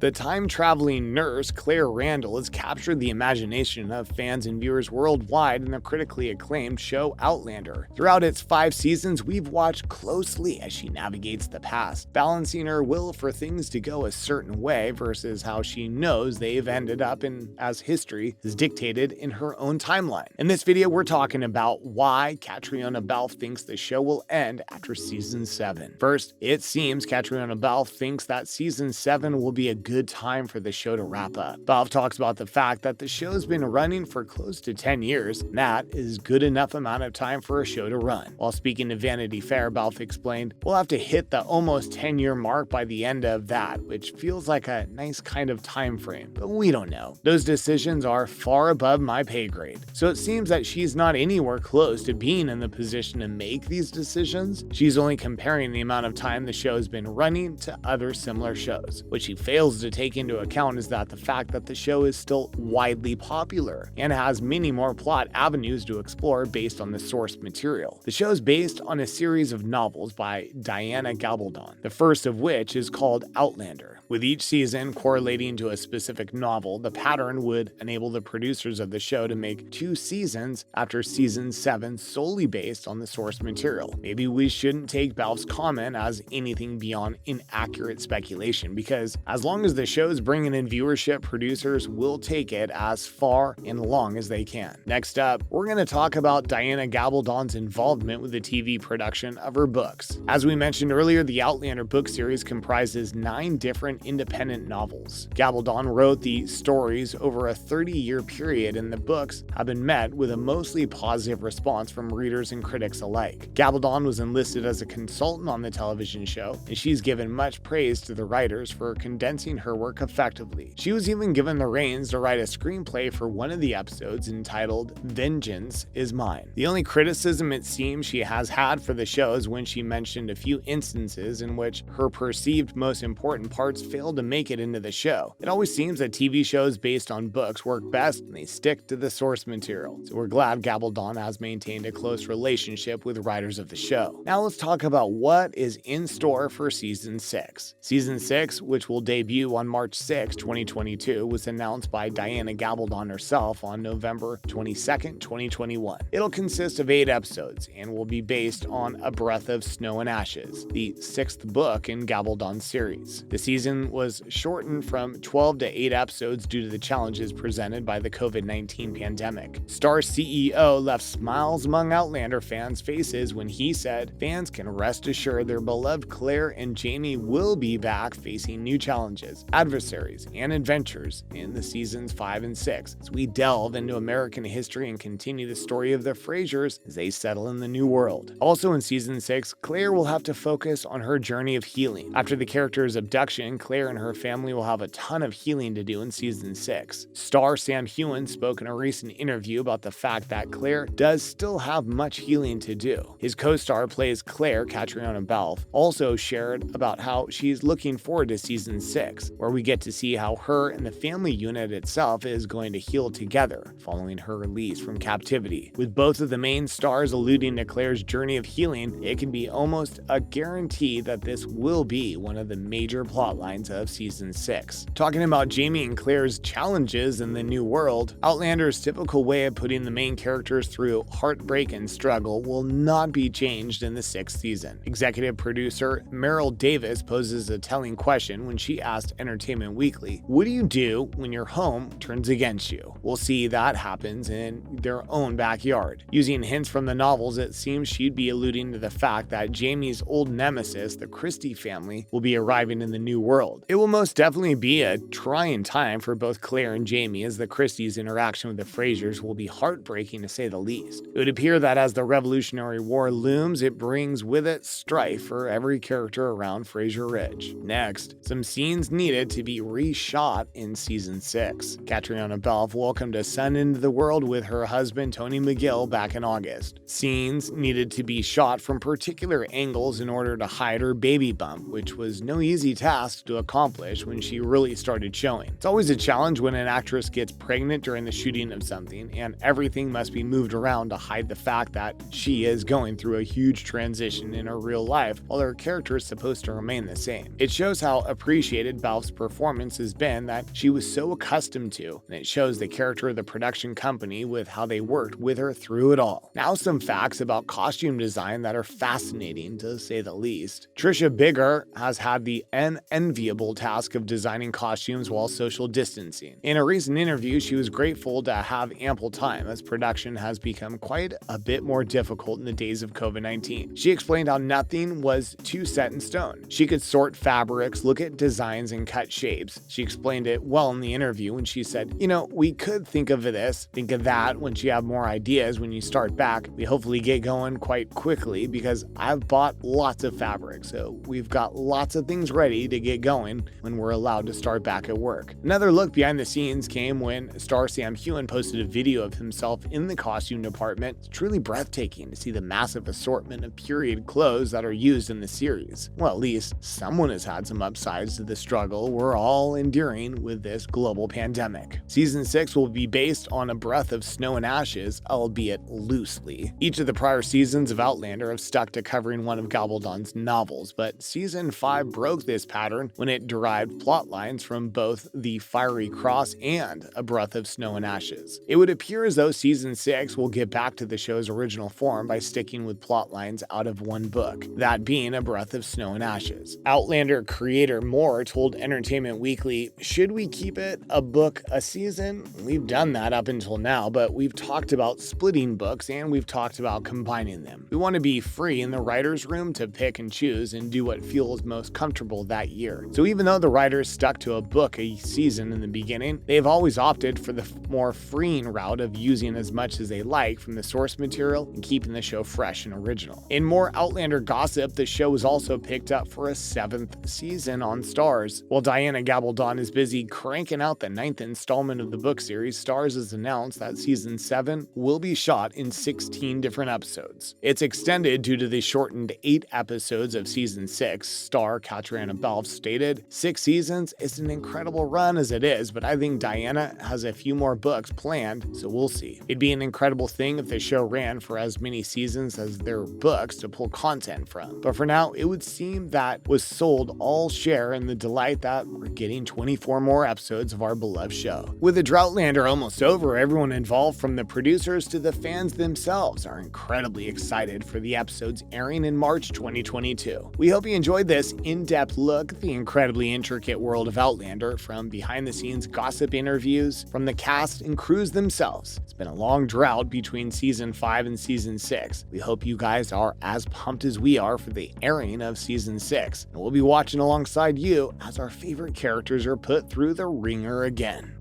The time-traveling nurse, Claire Randall, has captured the imagination of fans and viewers worldwide in the critically acclaimed show Outlander. Throughout its 5 seasons, we've watched closely as she navigates the past, balancing her will for things to go a certain way versus how she knows they've ended up in as history is dictated in her own timeline. In this video, we're talking about why Catriona Balfe thinks the show will end after season 7. First, it seems Catriona Balfe thinks that season 7 will be a good time for the show to wrap up. Balfe talks about the fact that the show's been running for close to 10 years, and that is good enough amount of time for a show to run. While speaking to Vanity Fair, Balfe explained, "We'll have to hit the almost 10-year mark by the end of that, which feels like a nice kind of time frame, but we don't know. Those decisions are far above my pay grade." So it seems that she's not anywhere close to being in the position to make these decisions. She's only comparing the amount of time the show's been running to other similar shows. What she fails to take into account is that the fact that the show is still widely popular and has many more plot avenues to explore based on the source material. The show is based on a series of novels by Diana Gabaldon, the first of which is called Outlander. With each season correlating to a specific novel, the pattern would enable the producers of the show to make 2 seasons after season 7 solely based on the source material. Maybe we shouldn't take Balfe's comment as anything beyond inaccurate speculation, because as long as the show's bringing in viewership, producers will take it as far and long as they can. Next up, we're going to talk about Diana Gabaldon's involvement with the TV production of her books. As we mentioned earlier, the Outlander book series comprises 9 different independent novels. Gabaldon wrote the stories over a 30-year period, and the books have been met with a mostly positive response from readers and critics alike. Gabaldon was enlisted as a consultant on the television show, and she's given much praise to the writers for condensing her work effectively. She was even given the reins to write a screenplay for one of the episodes entitled "Vengeance is Mine." The only criticism it seems she has had for the show is when she mentioned a few instances in which her perceived most important parts failed to make it into the show. It always seems that TV shows based on books work best when they stick to the source material, so we're glad Gabaldon has maintained a close relationship with writers of the show. Now let's talk about what is in store for season 6. Season 6, which will debut on March 6, 2022, was announced by Diana Gabaldon herself on November 22, 2021. It'll consist of 8 episodes and will be based on A Breath of Snow and Ashes, the 6th book in Gabaldon's series. The season was shortened from 12 to 8 episodes due to the challenges presented by the COVID-19 pandemic. Starz CEO left smiles among Outlander fans' faces when he said fans can rest assured their beloved Claire and Jamie will be back facing new challenges, adversaries, and adventures in the seasons 5 and 6 as we delve into American history and continue the story of the Frasers as they settle in the new world. Also in season 6, Claire will have to focus on her journey of healing. After the character's abduction, Claire and her family will have a ton of healing to do in season 6. Star Sam Heughan spoke in a recent interview about the fact that Claire does still have much healing to do. His co-star plays Claire, Catriona Balfe, also shared about how she's looking forward to season 6, where we get to see how her and the family unit itself is going to heal together following her release from captivity. With both of the main stars alluding to Claire's journey of healing, it can be almost a guarantee that this will be one of the major plot lines of season 6. Talking about Jamie and Claire's challenges in the new world, Outlander's typical way of putting the main characters through heartbreak and struggle will not be changed in the 6th season. Executive producer Meryl Davis poses a telling question when she asked Entertainment Weekly, "What do you do when your home turns against you?" We'll see that happens in their own backyard. Using hints from the novels, it seems she'd be alluding to the fact that Jamie's old nemesis, the Christie family, will be arriving in the new world. It will most definitely be a trying time for both Claire and Jamie, as the Christies' interaction with the Frasers will be heartbreaking to say the least. It would appear that as the Revolutionary War looms, it brings with it strife for every character around Fraser Ridge. Next, some scenes needed to be reshot in season 6. Catriona Balfe welcomed a son into the world with her husband Tony McGill back in August. Scenes needed to be shot from particular angles in order to hide her baby bump, which was no easy task to accomplish when she really started showing. It's always a challenge when an actress gets pregnant during the shooting of something, and everything must be moved around to hide the fact that she is going through a huge transition in her real life while her character is supposed to remain the same. It shows how appreciated Balfe Balfe's performance has been that she was so accustomed to, and it shows the character of the production company with how they worked with her through it all. Now some facts about costume design that are fascinating to say the least. Trisha Bigger has had the unenviable task of designing costumes while social distancing. In a recent interview, she was grateful to have ample time as production has become quite a bit more difficult in the days of COVID-19. She explained how nothing was too set in stone. She could sort fabrics, look at designs, and cut shapes. She explained it well in the interview when she said, we could think of this, think of that once you have more ideas when you start back. We hopefully get going quite quickly because I've bought lots of fabric, so we've got lots of things ready to get going when we're allowed to start back at work. Another look behind the scenes came when star Sam Heughan posted a video of himself in the costume department. It's truly breathtaking to see the massive assortment of period clothes that are used in the series. Well, at least someone has had some upsides to the struggle we're all enduring with this global pandemic. Season 6 will be based on A Breath of Snow and Ashes, albeit loosely. Each of the prior seasons of Outlander have stuck to covering one of Gabaldon's novels, but Season 5 broke this pattern when it derived plot lines from both The Fiery Cross and A Breath of Snow and Ashes. It would appear as though Season 6 will get back to the show's original form by sticking with plot lines out of one book, that being A Breath of Snow and Ashes. Outlander creator Moore told Entertainment Weekly, "Should we keep it a book a season? We've done that up until now, but we've talked about splitting books and we've talked about combining them. We want to be free in the writer's room to pick and choose and do what feels most comfortable that year." So even though the writers stuck to a book a season in the beginning, they've always opted for the more freeing route of using as much as they like from the source material and keeping the show fresh and original. In more Outlander gossip, the show was also picked up for a 7th season on Starz. While Diana Gabaldon is busy cranking out the 9th installment of the book series, Starz has announced that Season 7 will be shot in 16 different episodes. It's extended due to the shortened 8 episodes of Season 6. Star Catriona Balfe stated, "6 seasons is an incredible run as it is, but I think Diana has a few more books planned, so we'll see. It'd be an incredible thing if the show ran for as many seasons as there are books to pull content from. But for now, it would seem that was sold all share in the delight that we're getting 24 more episodes of our beloved show." With the Droughtlander almost over, everyone involved from the producers to the fans themselves are incredibly excited for the episodes airing in March 2022. We hope you enjoyed this in-depth look at the incredibly intricate world of Outlander, from behind-the-scenes gossip interviews from the cast and crews themselves. It's been a long drought between Season 5 and Season 6. We hope you guys are as pumped as we are for the airing of Season 6, and we'll be watching alongside you as our favorite characters are put through the ringer again.